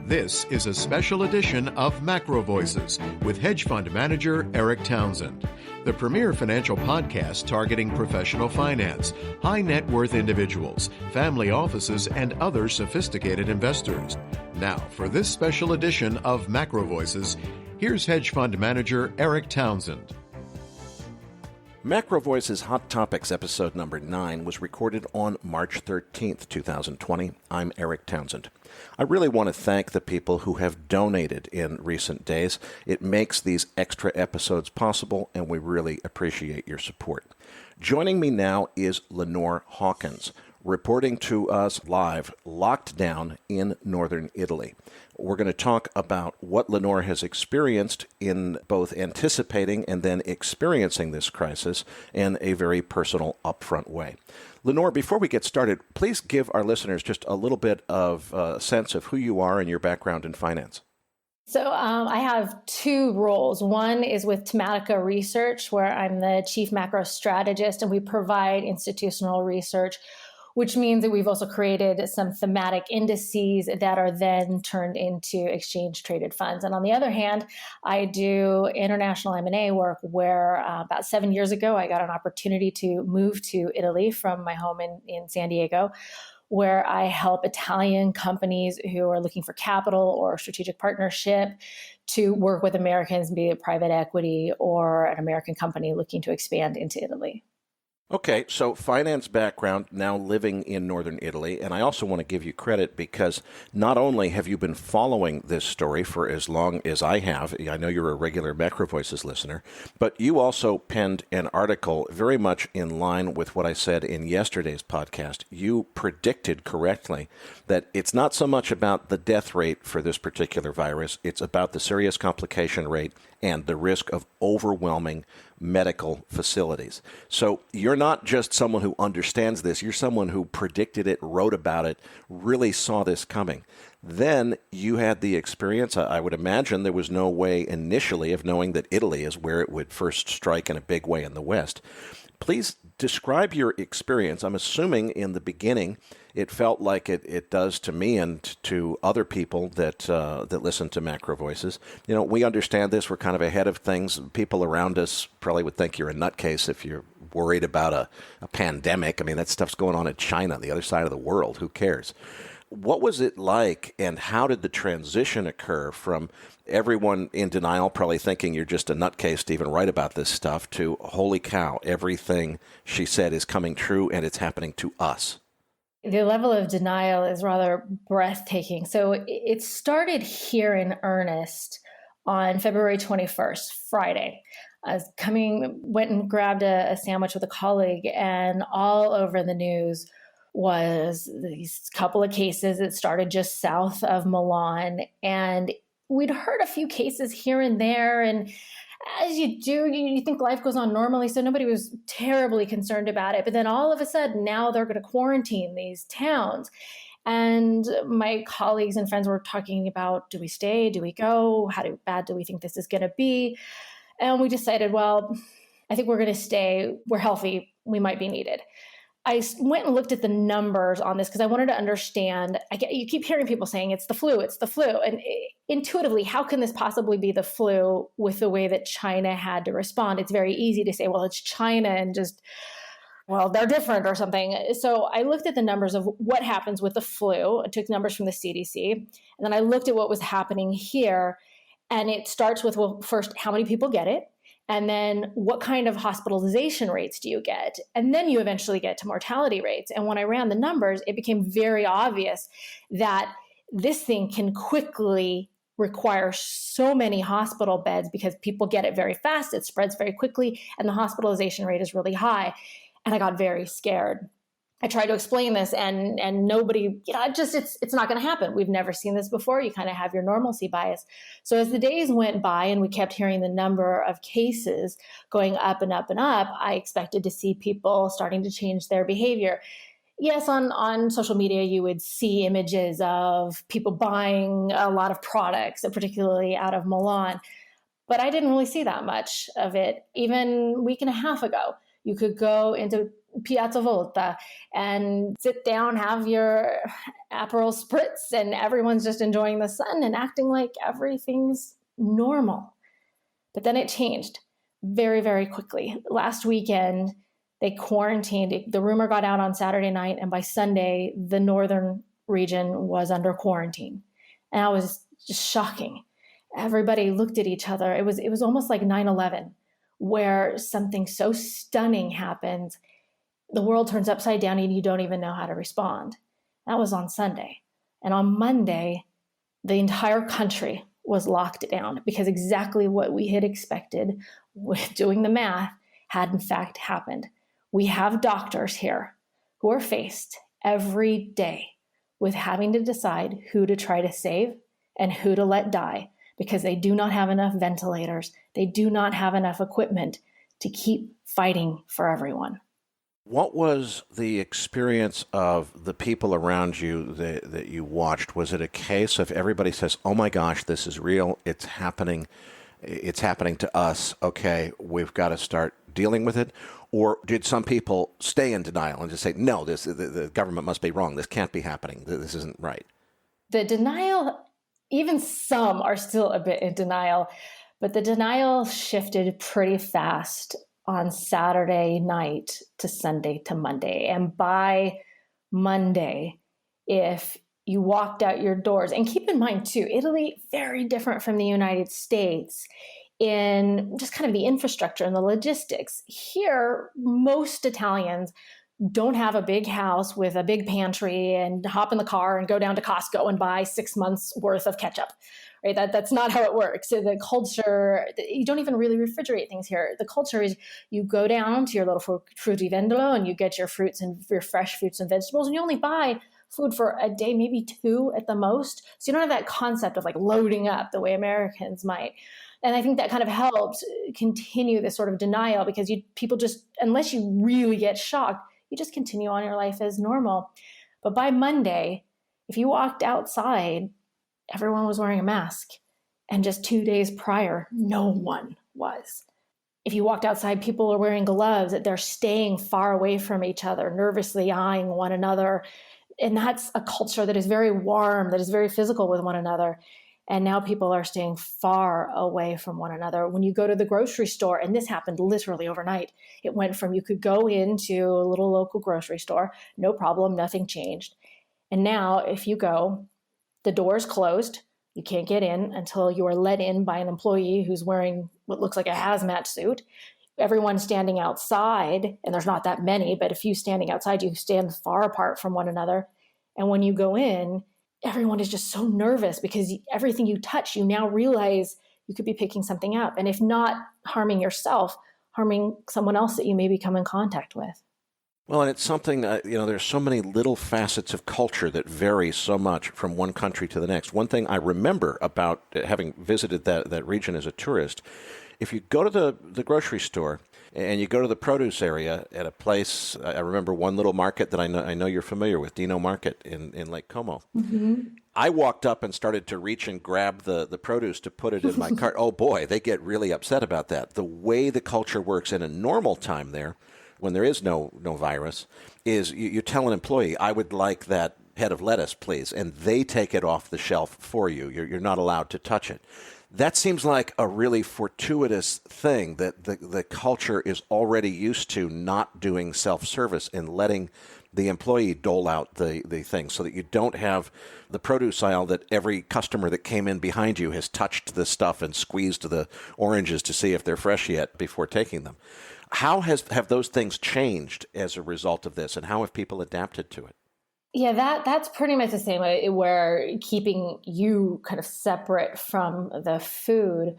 This is a special edition of Macro Voices with hedge fund manager Eric Townsend, the premier financial podcast targeting professional finance, high net worth individuals, family offices, and other sophisticated investors. Now, for this special edition of Macro Voices, here's hedge fund manager Eric Townsend. Macro Voices Hot Topics episode number 9 was recorded on March 13th, 2020. I'm Eric Townsend. I really want to thank the people who have donated in recent days. It makes these extra episodes possible, and we really appreciate your support. Joining me now is Lenore Hawkins, reporting to us live, locked down in northern Italy. We're going to talk about what Lenore has experienced in both anticipating and then experiencing this crisis in a very personal, upfront way. Lenore, before we get started, please give our listeners just a little bit of a sense of who you are and your background in finance. So I have two roles. One is with Tematica Research, where I'm the chief macro strategist, and we provide institutional research, which means that we've also created some thematic indices that are then turned into exchange-traded funds. And on the other hand, I do international M&A work where about 7 years ago, I got an opportunity to move to Italy from my home in San Diego, where I help Italian companies who are looking for capital or strategic partnership to work with Americans, be it private equity or an American company looking to expand into Italy. Okay, so finance background, now living in northern Italy, and I also want to give you credit because not only have you been following this story for as long as I have, I know you're a regular Macro Voices listener, but you also penned an article very much in line with what I said in yesterday's podcast. You predicted correctly that it's not so much about the death rate for this particular virus, it's about the serious complication rate and the risk of overwhelming medical facilities. So you're not just someone who understands this, you're someone who predicted it, wrote about it, really saw this coming. Then you had the experience, I would imagine there was no way initially of knowing that Italy is where it would first strike in a big way in the West. Please describe your experience. I'm assuming in the beginning it felt like it does to me and to other people that listen to Macro Voices. You know, we understand this. We're kind of ahead of things. People around us probably would think you're a nutcase if you're worried about a pandemic. I mean, that stuff's going on in China, the other side of the world. Who cares? What was it like, and how did the transition occur from everyone in denial, probably thinking you're just a nutcase to even write about this stuff, to, holy cow, everything she said is coming true and it's happening to us? The level of denial is rather breathtaking. So it started here in earnest on February 21st, Friday. I went and grabbed a sandwich with a colleague, and all over the news was these couple of cases that started just south of Milan. And we'd heard a few cases here and there. And as you do, you think life goes on normally. So nobody was terribly concerned about it. But then all of a sudden, now they're going to quarantine these towns. And my colleagues and friends were talking about, do we stay? Do we go? How bad do we think this is going to be? And we decided, well, I think we're going to stay. We're healthy. We might be needed. I went and looked at the numbers on this because I wanted to understand. You keep hearing people saying it's the flu, it's the flu. And intuitively, how can this possibly be the flu with the way that China had to respond? It's very easy to say, well, it's China and just, well, they're different or something. So I looked at the numbers of what happens with the flu. I took numbers from the CDC. And then I looked at what was happening here. And it starts with, well, first, how many people get it? And then what kind of hospitalization rates do you get? And then you eventually get to mortality rates. And when I ran the numbers, it became very obvious that this thing can quickly require so many hospital beds because people get it very fast, it spreads very quickly, and the hospitalization rate is really high. And I got very scared. I tried to explain this and nobody, it's not going to happen. We've never seen this before. You kind of have your normalcy bias. So as the days went by and we kept hearing the number of cases going up and up and up, I expected to see people starting to change their behavior. Yes, on social media, you would see images of people buying a lot of products, particularly out of Milan. But I didn't really see that much of it. Even a week and a half ago, you could go into Piazza Volta and sit down, have your Aperol Spritz, and everyone's just enjoying the sun and acting like everything's normal. But then it changed very, very quickly. Last weekend, they quarantined. The rumor got out on Saturday night, and by Sunday, the northern region was under quarantine. And that was just shocking. Everybody looked at each other. It was almost like 9/11, where something so stunning happens, the world turns upside down and you don't even know how to respond. That was on Sunday. And on Monday, the entire country was locked down because exactly what we had expected with doing the math had in fact happened. We have doctors here who are faced every day with having to decide who to try to save and who to let die because they do not have enough ventilators. They do not have enough equipment to keep fighting for everyone. What was the experience of the people around you that you watched? Was it a case of everybody says, oh my gosh, this is real, it's happening to us, okay, we've got to start dealing with it? Or did some people stay in denial and just say, no, the government must be wrong, this can't be happening, this isn't right? The denial, even some are still a bit in denial, but the denial shifted pretty fast on Saturday night to Sunday to Monday. And by Monday, if you walked out your doors, and keep in mind too, Italy, very different from the United States in just kind of the infrastructure and the logistics. Here, most Italians don't have a big house with a big pantry and hop in the car and go down to Costco and buy 6 months worth of ketchup. Right? That's not how it works. So the culture, you don't even really refrigerate things here. The culture is you go down to your little fruttivendolo and you get your fruits and your fresh fruits and vegetables, and you only buy food for a day, maybe two at the most. So you don't have that concept of like loading up the way Americans might. And I think that kind of helps continue this sort of denial because people just, unless you really get shocked, you just continue on your life as normal. But by Monday, if you walked outside, everyone was wearing a mask. And just 2 days prior, no one was. If you walked outside, people are wearing gloves, that they're staying far away from each other, nervously eyeing one another. And that's a culture that is very warm, that is very physical with one another. And now people are staying far away from one another. When you go to the grocery store, and this happened literally overnight, it went from you could go into a little local grocery store, no problem, nothing changed. And now if you go, the door is closed. You can't get in until you are let in by an employee who's wearing what looks like a hazmat suit. Everyone's standing outside, and there's not that many, but a few standing outside, you stand far apart from one another. And when you go in, everyone is just so nervous because everything you touch, you now realize you could be picking something up. And if not harming yourself, harming someone else that you may become in contact with. Well, and it's something, there's so many little facets of culture that vary so much from one country to the next. One thing I remember about having visited that region as a tourist, if you go to the grocery store and you go to the produce area at a place, I remember one little market that I know you're familiar with, Dino Market in Lake Como. Mm-hmm. I walked up and started to reach and grab the produce to put it in my cart. Oh boy, they get really upset about that. The way the culture works in a normal time there, when there is no virus, is you tell an employee, I would like that head of lettuce, please, and they take it off the shelf for you. You're not allowed to touch it. That seems like a really fortuitous thing that the culture is already used to not doing self-service and letting the employee dole out the thing so that you don't have the produce aisle that every customer that came in behind you has touched the stuff and squeezed the oranges to see if they're fresh yet before taking them. How have those things changed as a result of this, and how have people adapted to it? Yeah, that's pretty much the same way, where keeping you kind of separate from the food.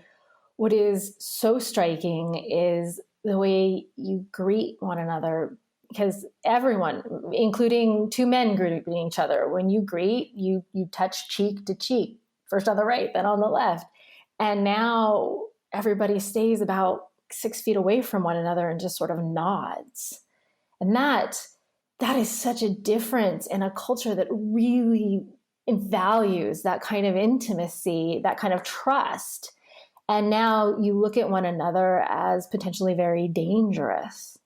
What is so striking is the way you greet one another, because everyone, including two men greeting each other, when you greet, you touch cheek to cheek, first on the right, then on the left. And now everybody stays about 6 feet away from one another and just sort of nods. And that is such a difference in a culture that really values that kind of intimacy, that kind of trust. And now you look at one another as potentially very dangerous.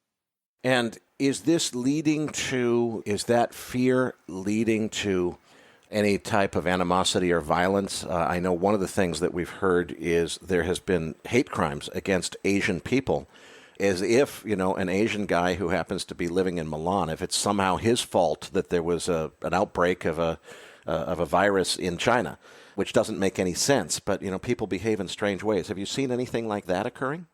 And is that fear leading to any type of animosity or violence? I know one of the things that we've heard is there has been hate crimes against Asian people, as if, an Asian guy who happens to be living in Milan, if it's somehow his fault that there was an outbreak of a virus in China, which doesn't make any sense. But, people behave in strange ways. Have you seen anything like that occurring?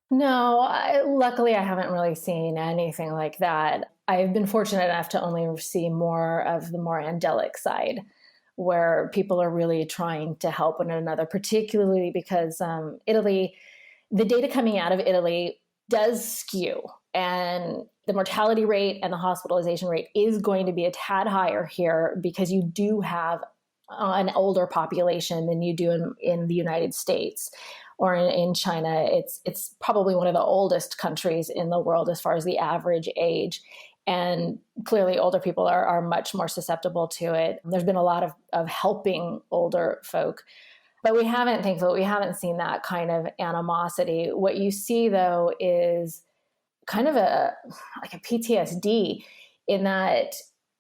No, luckily I haven't really seen anything like that. I've been fortunate enough to only see more of the more angelic side, where people are really trying to help one another, particularly because Italy, the data coming out of Italy does skew, and the mortality rate and the hospitalization rate is going to be a tad higher here because you do have an older population than you do in the United States. Or in China, it's probably one of the oldest countries in the world as far as the average age. And clearly older people are much more susceptible to it. There's been a lot of helping older folk. But thankfully, we haven't seen that kind of animosity. What you see, though, is kind of a PTSD in that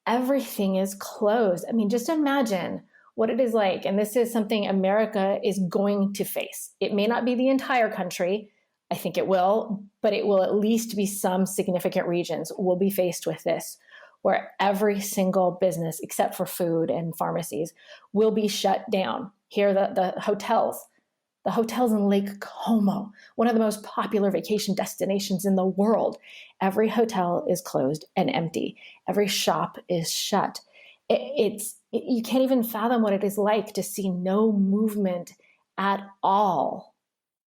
everything is closed. I mean, just imagine what it is like. And this is something America is going to face. It may not be the entire country. I think it will, but it will at least be some significant regions will be faced with this, where every single business, except for food and pharmacies, will be shut down. Here, the hotels in Lake Como, one of the most popular vacation destinations in the world. Every hotel is closed and empty. Every shop is shut. You can't even fathom what it is like to see no movement at all.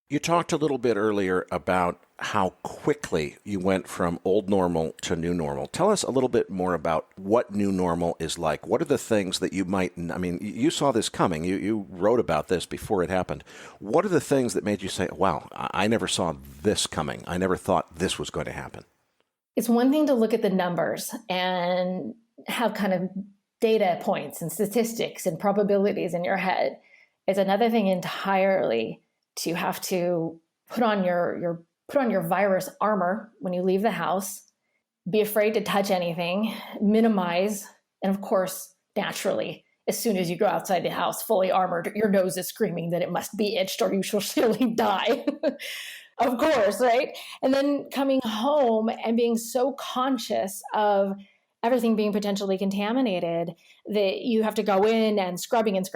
You talked a little bit earlier about how quickly you went from old normal to new normal. Tell us a little bit more about what new normal is like. What are the things that you saw this coming. You wrote about this before it happened. What are the things that made you say, wow, I never saw this coming. I never thought this was going to happen? It's one thing to look at the numbers and have kind of data points and statistics and probabilities in your head. It's another thing entirely to have to put on your virus armor when you leave the house, be afraid to touch anything, minimize, and of course, naturally, as soon as you go outside the house fully armored, your nose is screaming that it must be itched or you shall surely die. Of course, right? And then coming home and being so conscious of everything being potentially contaminated that you have to go in and scrubbing and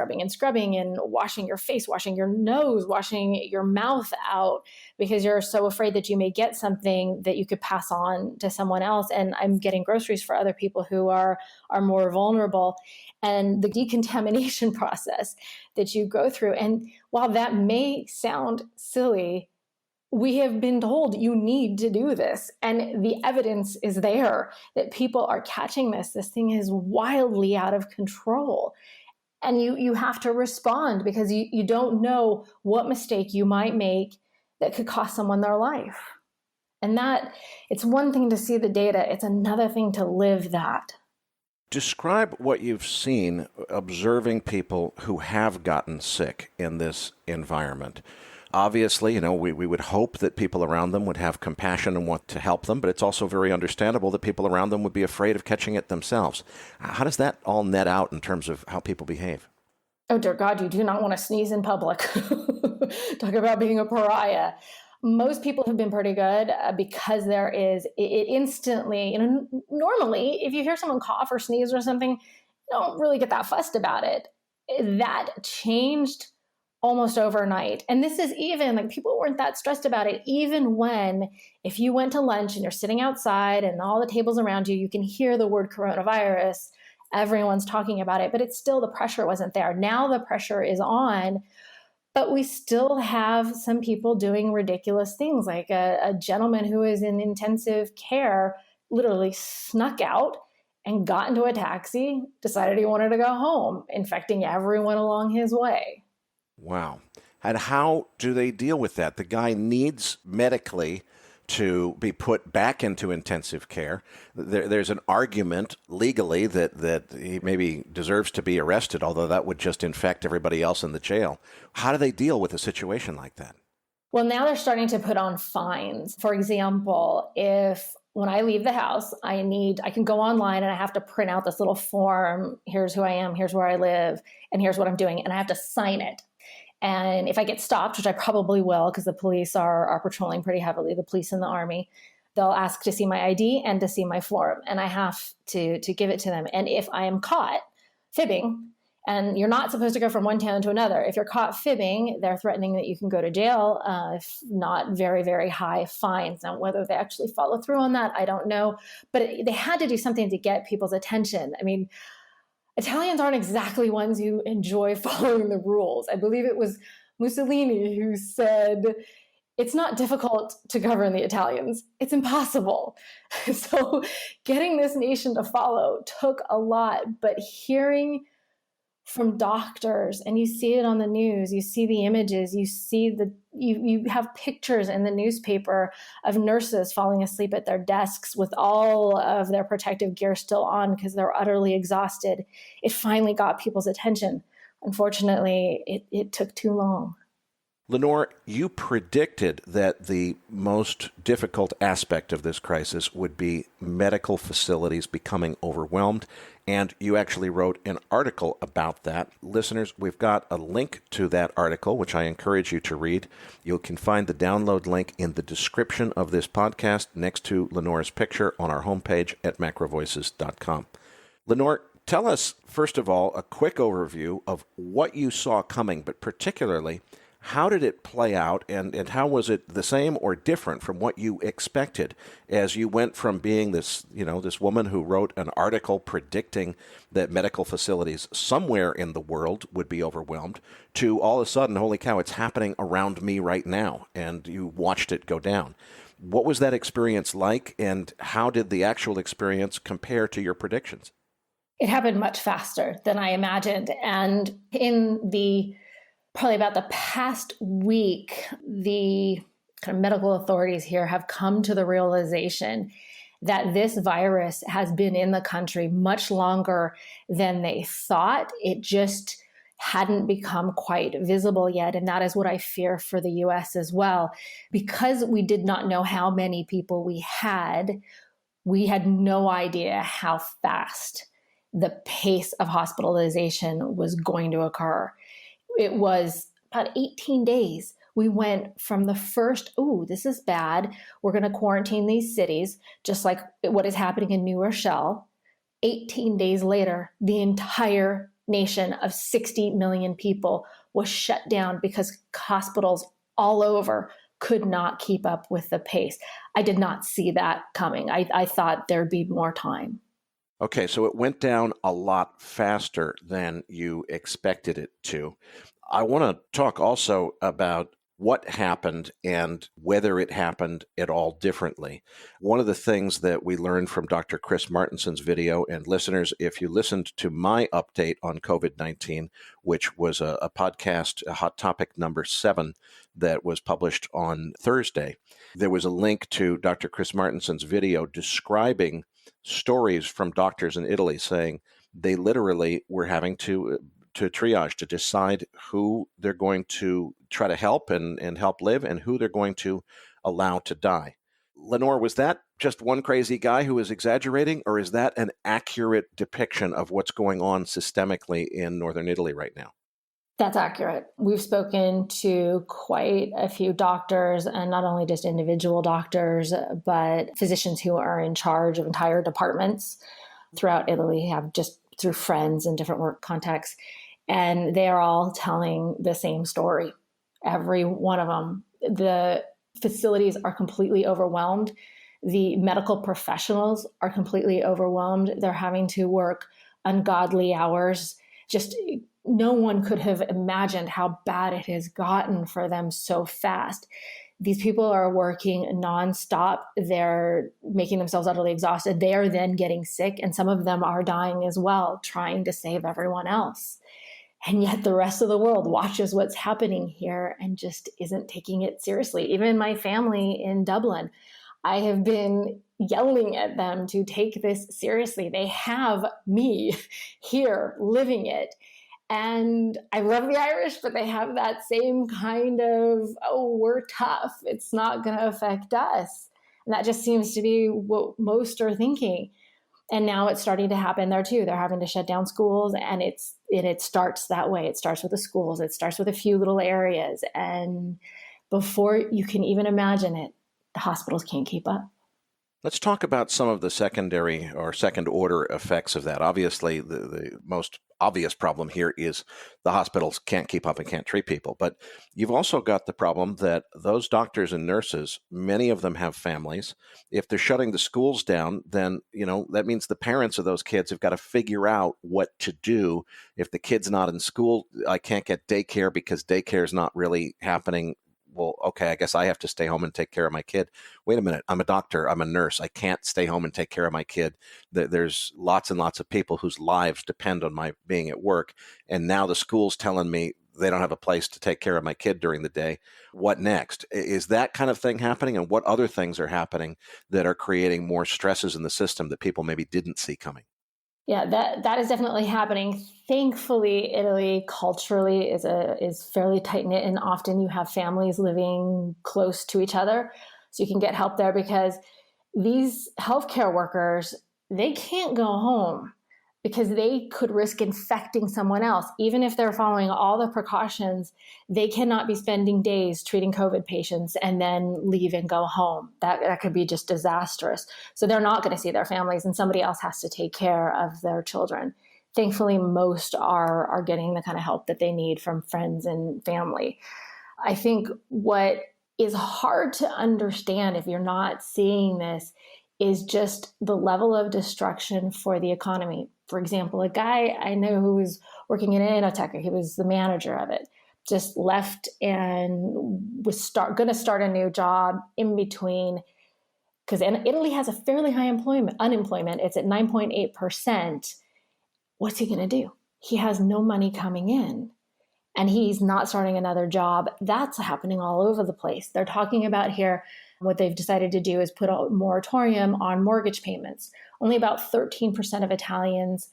washing your face, washing your nose, washing your mouth out because you're so afraid that you may get something that you could pass on to someone else. And I'm getting groceries for other people who are more vulnerable, and the decontamination process that you go through. And while that may sound silly, we have been told you need to do this. And the evidence is there that people are catching this. This thing is wildly out of control. And you have to respond because you don't know what mistake you might make that could cost someone their life. And that, it's one thing to see the data. It's another thing to live that. Describe what you've seen observing people who have gotten sick in this environment. Obviously, we would hope that people around them would have compassion and want to help them, but it's also very understandable that people around them would be afraid of catching it themselves. How does that all net out in terms of how people behave? Oh, dear God, you do not want to sneeze in public. Talk about being a pariah. Most people have been pretty good because there is, it instantly, normally if you hear someone cough or sneeze or something, you don't really get that fussed about it. That changed almost overnight. And this is even like people weren't that stressed about it, even when if you went to lunch and you're sitting outside and all the tables around you, you can hear the word coronavirus, everyone's talking about it, but it's still, the pressure wasn't there. Now the pressure is on, but we still have some people doing ridiculous things, like a gentleman who is in intensive care literally snuck out and got into a taxi, decided he wanted to go home, infecting everyone along his way. Wow. And how do they deal with that? The guy needs medically to be put back into intensive care. There's an argument legally that he maybe deserves to be arrested, although that would just infect everybody else in the jail. How do they deal with a situation like that? Well, now they're starting to put on fines. For example, if when I leave the house, I can go online and I have to print out this little form. Here's who I am, here's where I live, and here's what I'm doing. And I have to sign it. And if I get stopped, which I probably will, because the police are patrolling pretty heavily, the police and the army, they'll ask to see my ID and to see my form. And I have to give it to them. And if I am caught fibbing, and you're not supposed to go from one town to another. If you're caught fibbing, they're threatening that you can go to jail, if not very, very high fines. Now, whether they actually follow through on that, I don't know. But they had to do something to get people's attention. I mean, Italians aren't exactly ones who enjoy following the rules. I believe it was Mussolini who said, it's not difficult to govern the Italians. It's impossible. So getting this nation to follow took a lot, but hearing from doctors, and you see it on the news, you see the images, you have pictures in the newspaper of nurses falling asleep at their desks with all of their protective gear still on because they're utterly exhausted. It finally got people's attention. Unfortunately, it took too long. Lenore, you predicted that the most difficult aspect of this crisis would be medical facilities becoming overwhelmed, and you actually wrote an article about that. Listeners, we've got a link to that article, which I encourage you to read. You can find the download link in the description of this podcast next to Lenore's picture on our homepage at macrovoices.com. Lenore, tell us, first of all, a quick overview of what you saw coming, but particularly, how did it play out, and how was it the same or different from what you expected as you went from being this woman who wrote an article predicting that medical facilities somewhere in the world would be overwhelmed to all of a sudden, holy cow, it's happening around me right now, and you watched it go down. What was that experience like, and how did the actual experience compare to your predictions? It happened much faster than I imagined. And probably about the past week, the kind of medical authorities here have come to the realization that this virus has been in the country much longer than they thought. It just hadn't become quite visible yet. And that is what I fear for the US as well. Because we did not know how many people we had no idea how fast the pace of hospitalization was going to occur. It was about 18 days. We went from the first, this is bad, we're going to quarantine these cities, just like what is happening in New Rochelle. 18 days later, the entire nation of 60 million people was shut down because hospitals all over could not keep up with the pace. I did not see that coming. I thought there'd be more time. Okay, so it went down a lot faster than you expected it to. I want to talk also about what happened and whether it happened at all differently. One of the things that we learned from Dr. Chris Martinson's video, and listeners, if you listened to my update on COVID-19, which was a podcast, Hot Topic number 7, that was published on Thursday, there was a link to Dr. Chris Martinson's video describing stories from doctors in Italy saying they literally were having to triage, to decide who they're going to try to help and help live and who they're going to allow to die. Lenore, was that just one crazy guy who was exaggerating, or is that an accurate depiction of what's going on systemically in northern Italy right now? That's accurate. We've spoken to quite a few doctors, and not only just individual doctors, but physicians who are in charge of entire departments throughout Italy, have just through friends and different work contacts. And they are all telling the same story. Every one of them. The facilities are completely overwhelmed. The medical professionals are completely overwhelmed. They're having to work ungodly hours. Just no one could have imagined how bad it has gotten for them so fast. These people are working nonstop. They're making themselves utterly exhausted. They are then getting sick, and some of them are dying as well, trying to save everyone else. And yet the rest of the world watches what's happening here and just isn't taking it seriously. Even my family in Dublin, I have been yelling at them to take this seriously. They have me here living it. And I love the Irish, but they have that same kind of, we're tough. It's not going to affect us. And that just seems to be what most are thinking. And now it's starting to happen there too. They're having to shut down schools, and it starts that way. It starts with the schools. It starts with a few little areas. And before you can even imagine it, the hospitals can't keep up. Let's talk about some of the secondary or second order effects of that. Obviously, the most obvious problem here is the hospitals can't keep up and can't treat people. But you've also got the problem that those doctors and nurses, many of them have families. If they're shutting the schools down, then, that means the parents of those kids have got to figure out what to do. If the kid's not in school, I can't get daycare because daycare is not really happening. Well, okay, I guess I have to stay home and take care of my kid. Wait a minute, I'm a doctor, I'm a nurse. I can't stay home and take care of my kid. There's lots and lots of people whose lives depend on my being at work. And now the school's telling me they don't have a place to take care of my kid during the day. What next? Is that kind of thing happening? And what other things are happening that are creating more stresses in the system that people maybe didn't see coming? Yeah, that is definitely happening. Thankfully, Italy culturally is fairly tight-knit, and often you have families living close to each other, so you can get help there, because these healthcare workers, they can't go home because they could risk infecting someone else. Even if they're following all the precautions, they cannot be spending days treating COVID patients and then leave and go home. That could be just disastrous. So they're not going to see their families, and somebody else has to take care of their children. Thankfully, most are getting the kind of help that they need from friends and family. I think what is hard to understand if you're not seeing this is just the level of destruction for the economy. For example, a guy I know who was working in Enoteca, he was the manager of it, just left and was going to start a new job in between, because Italy has a fairly high unemployment. It's at 9.8%. What's he going to do? He has no money coming in, and he's not starting another job. That's happening all over the place. They're talking about here, what they've decided to do is put a moratorium on mortgage payments. Only about 13% of Italians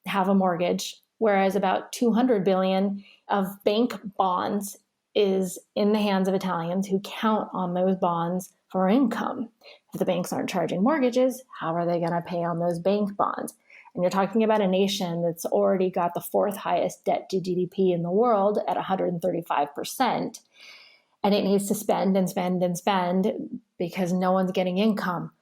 have a mortgage, whereas about 200 billion of bank bonds is in the hands of Italians who count on those bonds for income. If the banks aren't charging mortgages, how are they going to pay on those bank bonds? And you're talking about a nation that's already got the fourth highest debt to GDP in the world at 135%. And it needs to spend and spend and spend because no one's getting income.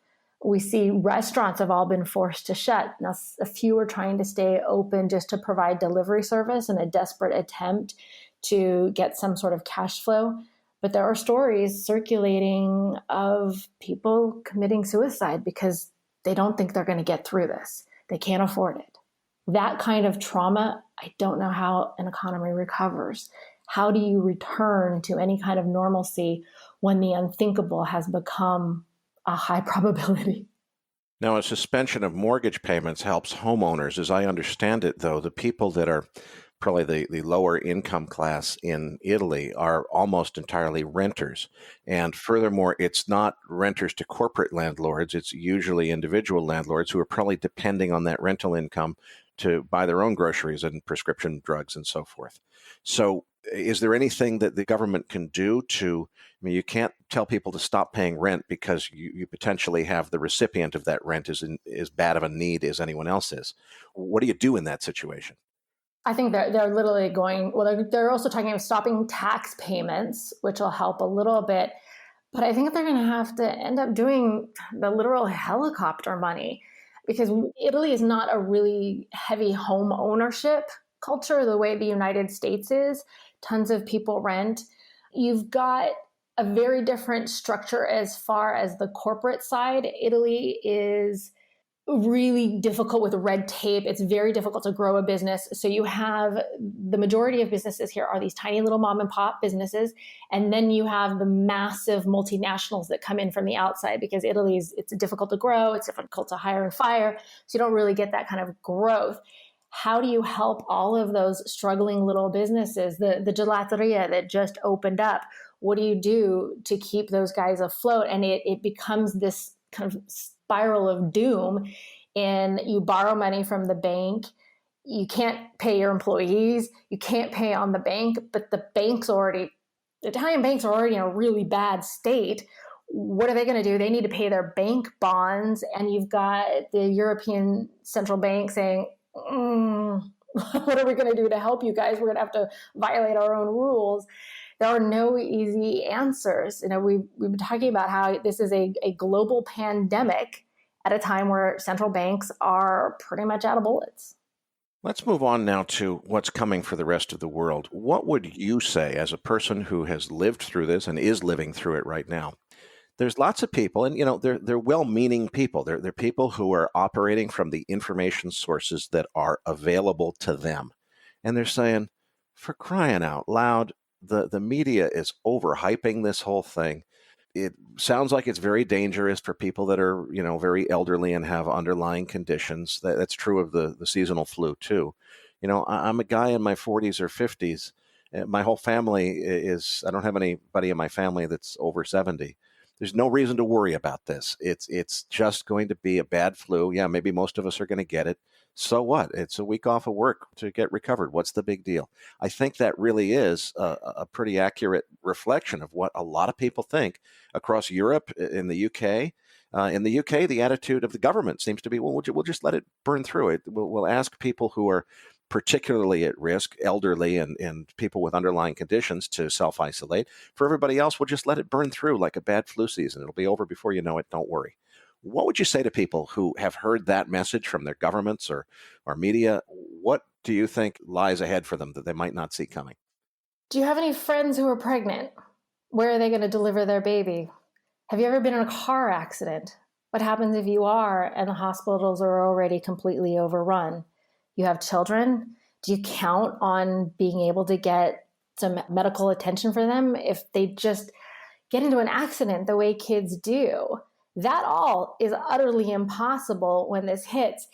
We see restaurants have all been forced to shut. Now, a few are trying to stay open just to provide delivery service in a desperate attempt to get some sort of cash flow. But there are stories circulating of people committing suicide because they don't think they're going to get through this. They can't afford it. That kind of trauma, I don't know how an economy recovers. How do you return to any kind of normalcy when the unthinkable has become a high probability? Now, a suspension of mortgage payments helps homeowners. As I understand it, though, the people that are probably the lower income class in Italy are almost entirely renters. And furthermore, it's not renters to corporate landlords. It's usually individual landlords who are probably depending on that rental income to buy their own groceries and prescription drugs and so forth. So is there anything that the government can do you can't tell people to stop paying rent because you potentially have the recipient of that rent is in as bad of a need as anyone else is. What do you do in that situation? I think they're literally they're also talking about stopping tax payments, which will help a little bit. But I think they're going to have to end up doing the literal helicopter money, because Italy is not a really heavy home ownership culture the way the United States is. Tons of people rent. You've got a very different structure as far as the corporate side. Italy is really difficult with red tape. It's very difficult to grow a business. So you have the majority of businesses here are these tiny little mom and pop businesses. And then you have the massive multinationals that come in from the outside, because it's difficult to grow. It's difficult to hire and fire. So you don't really get that kind of growth. How do you help all of those struggling little businesses, the gelateria that just opened up? What do you do to keep those guys afloat? And it becomes this kind of spiral of doom, and you borrow money from the bank. You can't pay your employees. You can't pay on the bank, but the Italian banks are already in a really bad state. What are they going to do? They need to pay their bank bonds. And you've got the European Central Bank saying, what are we going to do to help you guys? We're going to have to violate our own rules. There are no easy answers. We've been talking about how this is a global pandemic at a time where central banks are pretty much out of bullets. Let's move on now to what's coming for the rest of the world. What would you say, as a person who has lived through this and is living through it right now? There's lots of people, and they're well-meaning people. They're people who are operating from the information sources that are available to them, and they're saying, for crying out loud, the media is overhyping this whole thing. It sounds like it's very dangerous for people that are, very elderly and have underlying conditions. That's true of the seasonal flu too. I'm a guy in my 40s or 50s. My whole family I don't have anybody in my family that's over 70. There's no reason to worry about this. It's just going to be a bad flu. Yeah, maybe most of us are going to get it. So what? It's a week off of work to get recovered. What's the big deal? I think that really is a pretty accurate reflection of what a lot of people think across Europe, in the UK. In the UK, the attitude of the government seems to be, well, we'll just let it burn through it. We'll ask people who are particularly at risk, elderly and people with underlying conditions, to self-isolate. For everybody else, we'll just let it burn through like a bad flu season. It'll be over before you know it. Don't worry. What would you say to people who have heard that message from their governments or media? What do you think lies ahead for them that they might not see coming? Do you have any friends who are pregnant? Where are they going to deliver their baby? Have you ever been in a car accident? What happens if you are and the hospitals are already completely overrun? You have children? Do you count on being able to get some medical attention for them if they just get into an accident the way kids do? That all is utterly impossible when this hits.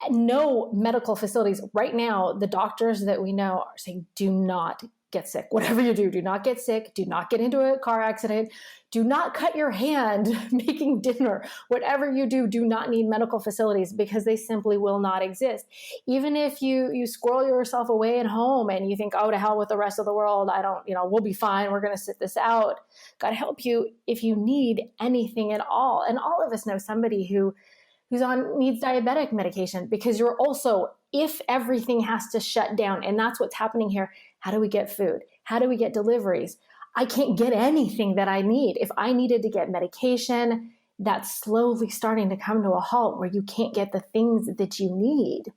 No medical facilities right now, the doctors that we know are saying, do not get sick. Whatever you do not get sick. Do not get into a car accident. Do not cut your hand making dinner. Whatever you do not need medical facilities because they simply will not exist. Even if you squirrel yourself away at home and you think, oh, to hell with the rest of the world. We'll be fine. We're going to sit this out. God help you if you need anything at all. And all of us know somebody who's needs diabetic medication, because you're also, if everything has to shut down, and that's what's happening here, how do we get food? How do we get deliveries? I can't get anything that I need. If I needed to get medication, that's slowly starting to come to a halt where you can't get the things that you need.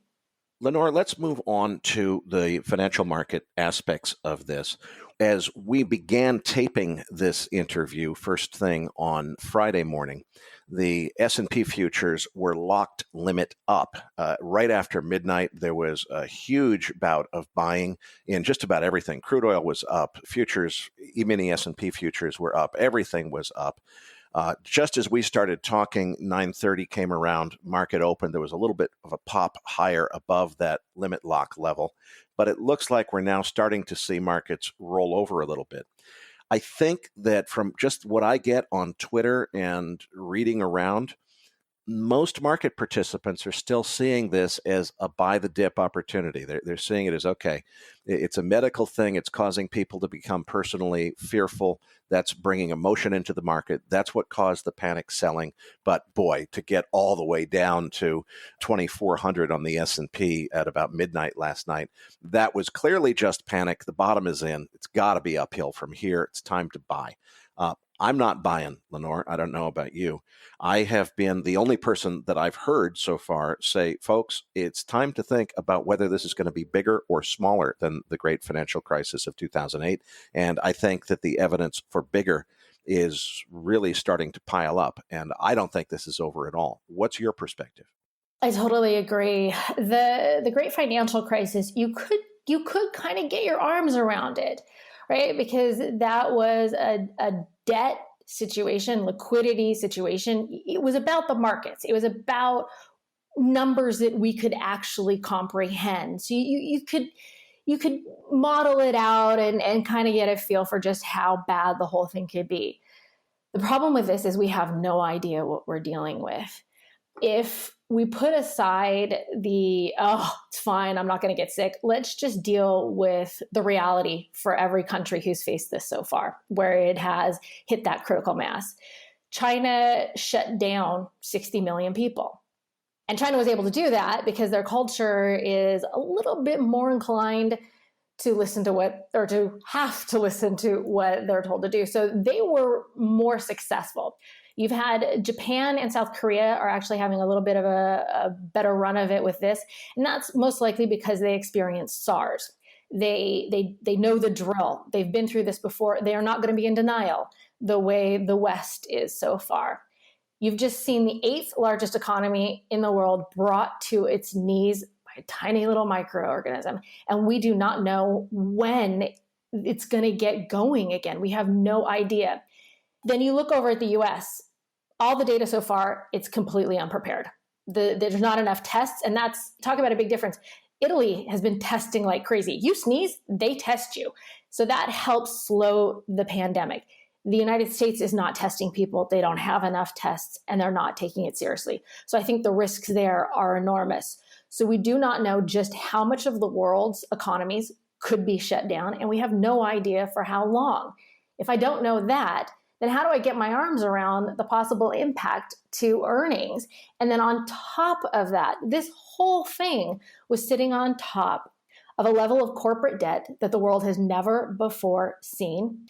Lenore, let's move on to the financial market aspects of this. As we began taping this interview first thing on Friday morning, the S&P futures were locked limit up. Right after midnight, there was a huge bout of buying in just about everything. Crude oil was up. Futures, E-mini S&P futures were up. Everything was up. Just as we started talking, 9:30 came around, market opened. There was a little bit of a pop higher above that limit lock level, but it looks like we're now starting to see markets roll over a little bit. I think that from just what I get on Twitter and reading around, most market participants are still seeing this as a buy the dip opportunity. They're seeing it as, okay, it's a medical thing. It's causing people to become personally fearful. That's bringing emotion into the market. That's what caused the panic selling. But boy, to get all the way down to 2,400 on the S&P at about midnight last night, that was clearly just panic. The bottom is in. It's got to be uphill from here. It's time to buy. I'm not buying, Lenore. I don't know about you. I have been the only person that I've heard so far say, folks, it's time to think about whether this is going to be bigger or smaller than the great financial crisis of 2008. And I think that the evidence for bigger is really starting to pile up. And I don't think this is over at all. What's your perspective? I totally agree. The great financial crisis, you could kind of get your arms around it, right? Because that was a debt situation, liquidity situation. It was about the markets. It was about numbers that we could actually comprehend. So you could model it out and kind of get a feel for just how bad the whole thing could be. The problem with this is we have no idea what we're dealing with. If we put aside it's fine, I'm not going to get sick, let's just deal with the reality for every country who's faced this so far, where it has hit that critical mass. China shut down 60 million people. And China was able to do that because their culture is a little bit more inclined to listen to what, or to have to listen to what they're told to do. So they were more successful. You've had Japan and South Korea are actually having a little bit of a better run of it with this. And that's most likely because they experienced SARS. They know the drill. They've been through this before. They are not going to be in denial the way the West is so far. You've just seen the 8th largest economy in the world brought to its knees by a tiny little microorganism. And we do not know when it's going to get going again. We have no idea. Then you look over at the US, all the data so far, it's completely unprepared. There's not enough tests. And that's, talk about a big difference. Italy has been testing like crazy. You sneeze, they test you. So that helps slow the pandemic. The United States is not testing people. They don't have enough tests and they're not taking it seriously. So I think the risks there are enormous. So we do not know just how much of the world's economies could be shut down, and we have no idea for how long. If I don't know that, then how do I get my arms around the possible impact to earnings? And then on top of that, this whole thing was sitting on top of a level of corporate debt that the world has never before seen.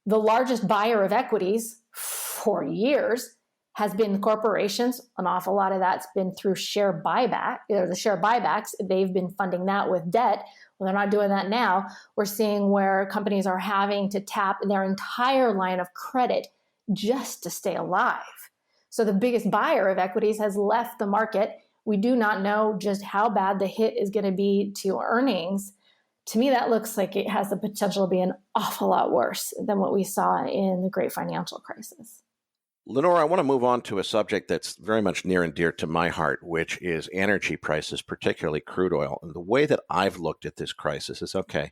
The largest buyer of equities for years has been corporations. An awful lot of that's been through share buyback, the share buybacks. They've been funding that with debt. Well, they're not doing that now. We're seeing where companies are having to tap their entire line of credit just to stay alive. So the biggest buyer of equities has left the market. We do not know just how bad the hit is going to be to earnings. To me, that looks like it has the potential to be an awful lot worse than what we saw in the great financial crisis. Lenore, I want to move on to a subject that's very much near and dear to my heart, which is energy prices, particularly crude oil. And the way that I've looked at this crisis is, okay,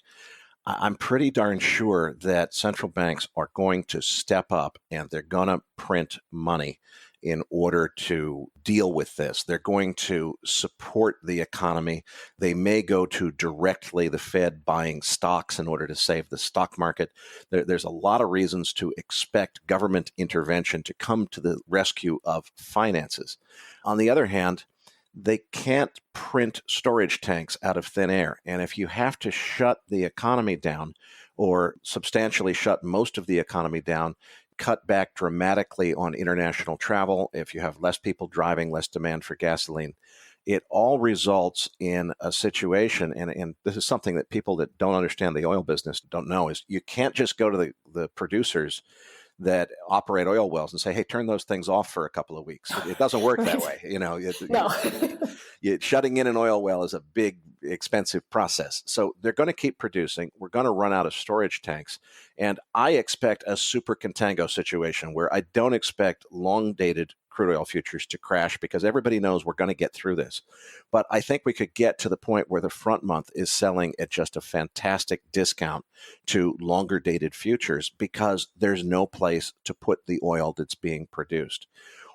I'm pretty darn sure that central banks are going to step up and they're going to print money in order to deal with this. They're going to support the economy. They may go to directly the Fed buying stocks in order to save the stock market. There's a lot of reasons to expect government intervention to come to the rescue of finances. On the other hand, they can't print storage tanks out of thin air. And if you have to shut the economy down or substantially shut most of the economy down, cut back dramatically on international travel, if you have less people driving, less demand for gasoline, it all results in a situation, and this is something that people that don't understand the oil business don't know, is you can't just go to the producers that operate oil wells and say, hey, turn those things off for a couple of weeks. It doesn't work that way. No. Shutting in an oil well is a big, expensive process. So they're going to keep producing. We're going to run out of storage tanks. And I expect a super contango situation where I don't expect long-dated crude oil futures to crash because everybody knows we're going to get through this. But I think we could get to the point where the front month is selling at just a fantastic discount to longer dated futures because there's no place to put the oil that's being produced.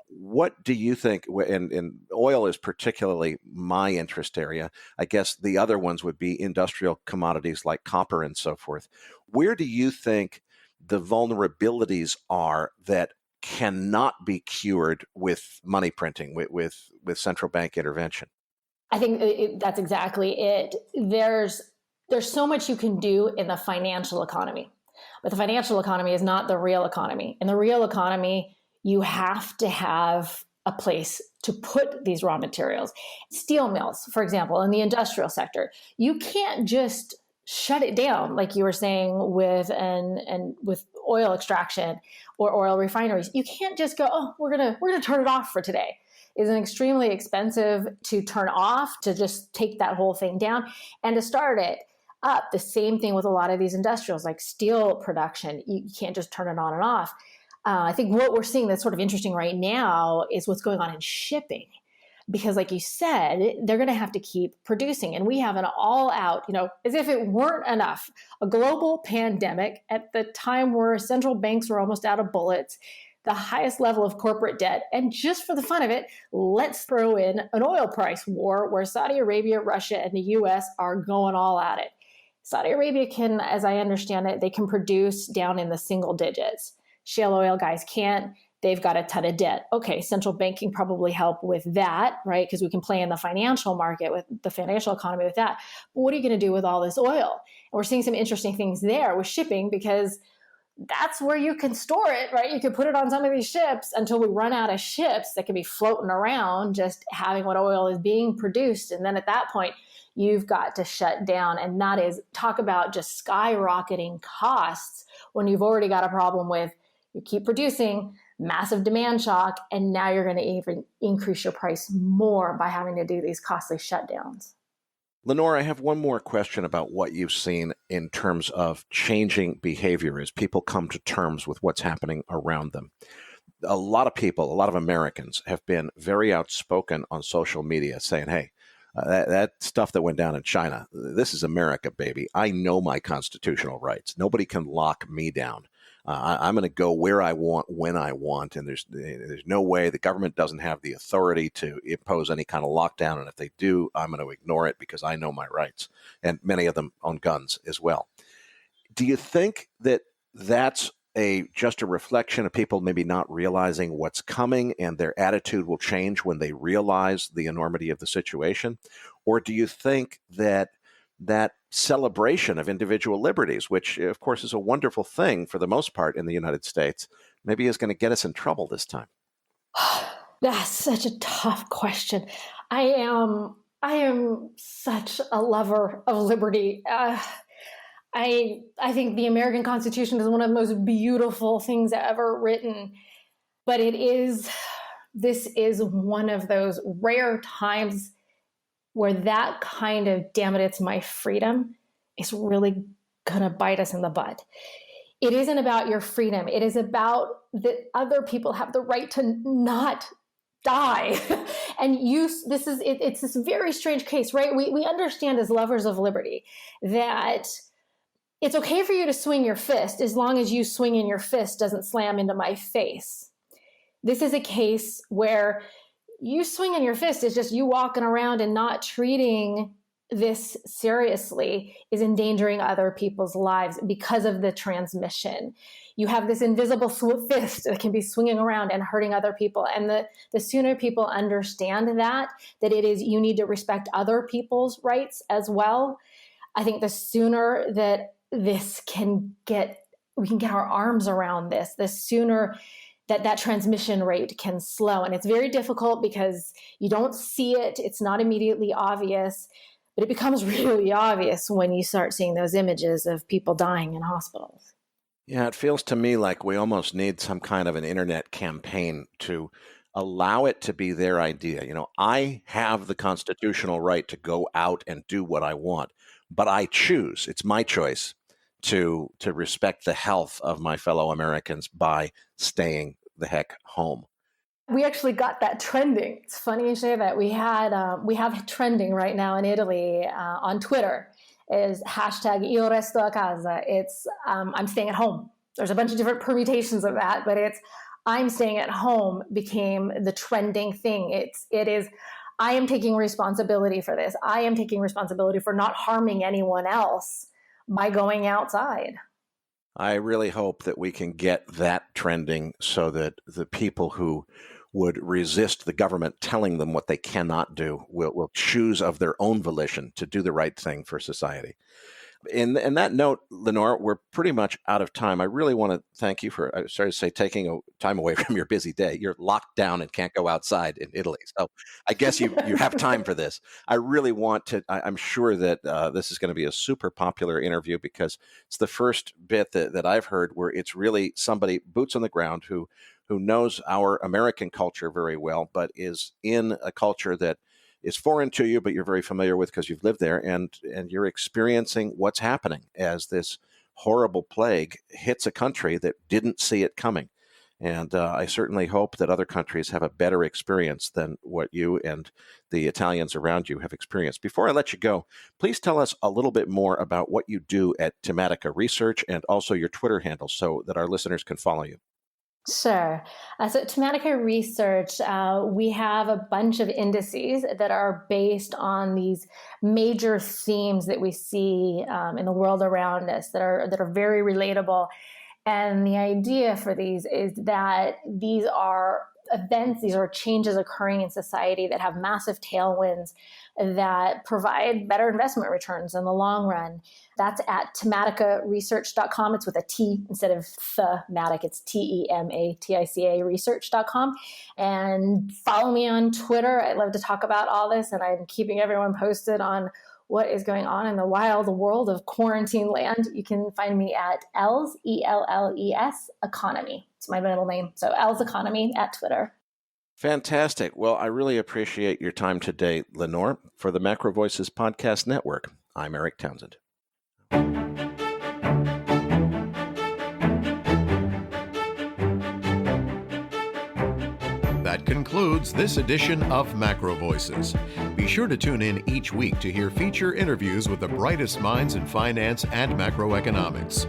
What do you think, and oil is particularly my interest area, I guess the other ones would be industrial commodities like copper and so forth. Where do you think the vulnerabilities are that cannot be cured with money printing, with central bank intervention? I think that's exactly it. There's so much you can do in the financial economy, but the financial economy is not the real economy. In the real economy, you have to have a place to put these raw materials. Steel mills, for example, in the industrial sector, you can't just shut it down, like you were saying with oil extraction or oil refineries. You can't just go, oh, we're gonna turn it off for today. It's extremely expensive to turn off, to just take that whole thing down, and to start it up. The same thing with a lot of these industrials, like steel production. You can't just turn it on and off. I think what we're seeing that's sort of interesting right now is what's going on in shipping. Because like you said, they're going to have to keep producing. And we have an all out, as if it weren't enough, a global pandemic at the time where central banks were almost out of bullets, the highest level of corporate debt. And just for the fun of it, let's throw in an oil price war where Saudi Arabia, Russia, and the US are going all at it. Saudi Arabia can, as I understand it, they can produce down in the single digits. Shale oil guys can't. they've got a ton of debt. Okay, central banking probably help with that, right? Because we can play in the financial market with the financial economy with that. But what are you going to do with all this oil? And we're seeing some interesting things there with shipping, because that's where you can store it, right? You can put it on some of these ships until we run out of ships that can be floating around just having what oil is being produced. And then at that point, you've got to shut down. And that is, talk about just skyrocketing costs when you've already got a problem with, you keep producing, massive demand shock, and now you're going to even increase your price more by having to do these costly shutdowns. Lenore, I have one more question about what you've seen in terms of changing behavior as people come to terms with what's happening around them. A lot of people, a lot of Americans have been very outspoken on social media saying, hey, that stuff that went down in China, this is America, baby. I know my constitutional rights. Nobody can lock me down. I'm going to go where I want, when I want, and there's no way. The government doesn't have the authority to impose any kind of lockdown, and if they do, I'm going to ignore it because I know my rights, and many of them own guns as well. Do you think that that's just a reflection of people maybe not realizing what's coming and their attitude will change when they realize the enormity of the situation? Or do you think that celebration of individual liberties, which of course is a wonderful thing for the most part in the United States, maybe is going to get us in trouble this time? That's such a tough question. I am such a lover of liberty. I think the American Constitution is one of the most beautiful things ever written, but this is one of those rare times where that kind of, damn it, it's my freedom, is really going to bite us in the butt. It isn't about your freedom. It is about that other people have the right to not die. And it's this very strange case, right? We understand as lovers of liberty that it's okay for you to swing your fist as long as you swinging your fist doesn't slam into my face. This is a case where you swinging your fist is just you walking around and not treating this seriously is endangering other people's lives because of the transmission. You have this invisible fist that can be swinging around and hurting other people. And the sooner people understand that it is, you need to respect other people's rights as well, I think the sooner that we can get our arms around this, the sooner that transmission rate can slow. And it's very difficult because you don't see it. It's not immediately obvious, but it becomes really obvious when you start seeing those images of people dying in hospitals. Yeah, it feels to me like we almost need some kind of an internet campaign to allow it to be their idea. You know, I have the constitutional right to go out and do what I want, but I choose, it's my choice to respect the health of my fellow Americans by staying the heck home. We actually got that trending. It's funny you say that. We have trending right now in Italy on Twitter is hashtag Io resto a casa. It's I'm staying at home. There's a bunch of different permutations of that, but it's I'm staying at home became the trending thing. It is I am taking responsibility for this. I am taking responsibility for not harming anyone else by going outside. I really hope that we can get that trending so that the people who would resist the government telling them what they cannot do will choose of their own volition to do the right thing for society. In that note, Lenore, we're pretty much out of time. I really want to thank you for, taking time away from your busy day. You're locked down and can't go outside in Italy. So I guess you have time for this. I really want to, I'm sure that this is going to be a super popular interview because it's the first bit that I've heard where it's really somebody boots on the ground who knows our American culture very well, but is in a culture that is foreign to you, but you're very familiar with because you've lived there, and you're experiencing what's happening as this horrible plague hits a country that didn't see it coming. And I certainly hope that other countries have a better experience than what you and the Italians around you have experienced. Before I let you go, please tell us a little bit more about what you do at Tematica Research and also your Twitter handle so that our listeners can follow you. Sure. So at Tematica Research, we have a bunch of indices that are based on these major themes that we see in the world around us that are very relatable. And the idea for these is that these are events, these are changes occurring in society that have massive tailwinds that provide better investment returns in the long run. That's at tematicaresearch.com. It's with a T instead of thematic. It's TEMATICA research.com. And follow me on Twitter. I love to talk about all this, and I'm keeping everyone posted on what is going on in the wild world of quarantine land. You can find me at ELLS, ELLES, Economy. It's my middle name. So ELLS Economy at Twitter. Fantastic. Well, I really appreciate your time today, Lenore. For the Macro Voices Podcast Network, I'm Eric Townsend. That concludes this edition of Macro Voices. Be sure to tune in each week to hear feature interviews with the brightest minds in finance and macroeconomics.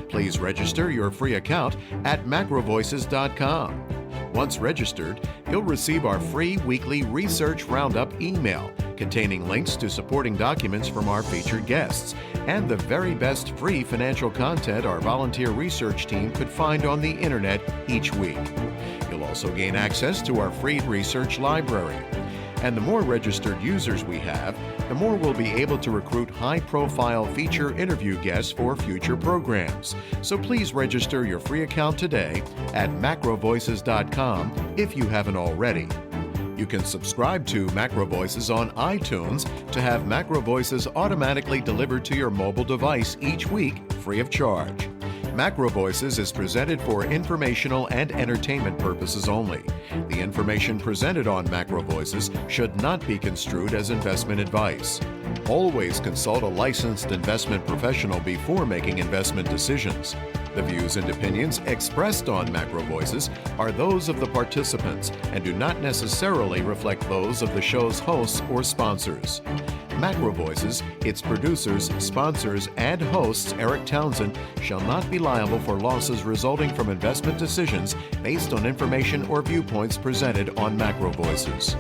Please register your free account at macrovoices.com. Once registered, you'll receive our free weekly Research Roundup email containing links to supporting documents from our featured guests and the very best free financial content our volunteer research team could find on the internet each week. You'll also gain access to our free research library. And the more registered users we have, the more we'll be able to recruit high-profile feature interview guests for future programs. So please register your free account today at macrovoices.com if you haven't already. You can subscribe to Macro Voices on iTunes to have Macro Voices automatically delivered to your mobile device each week free of charge. Macro Voices is presented for informational and entertainment purposes only. The information presented on Macro Voices should not be construed as investment advice. Always consult a licensed investment professional before making investment decisions. The views and opinions expressed on Macro Voices are those of the participants and do not necessarily reflect those of the show's hosts or sponsors. Macro Voices, its producers, sponsors, and hosts, Eric Townsend, shall not be liable for losses resulting from investment decisions based on information or viewpoints presented on Macro Voices.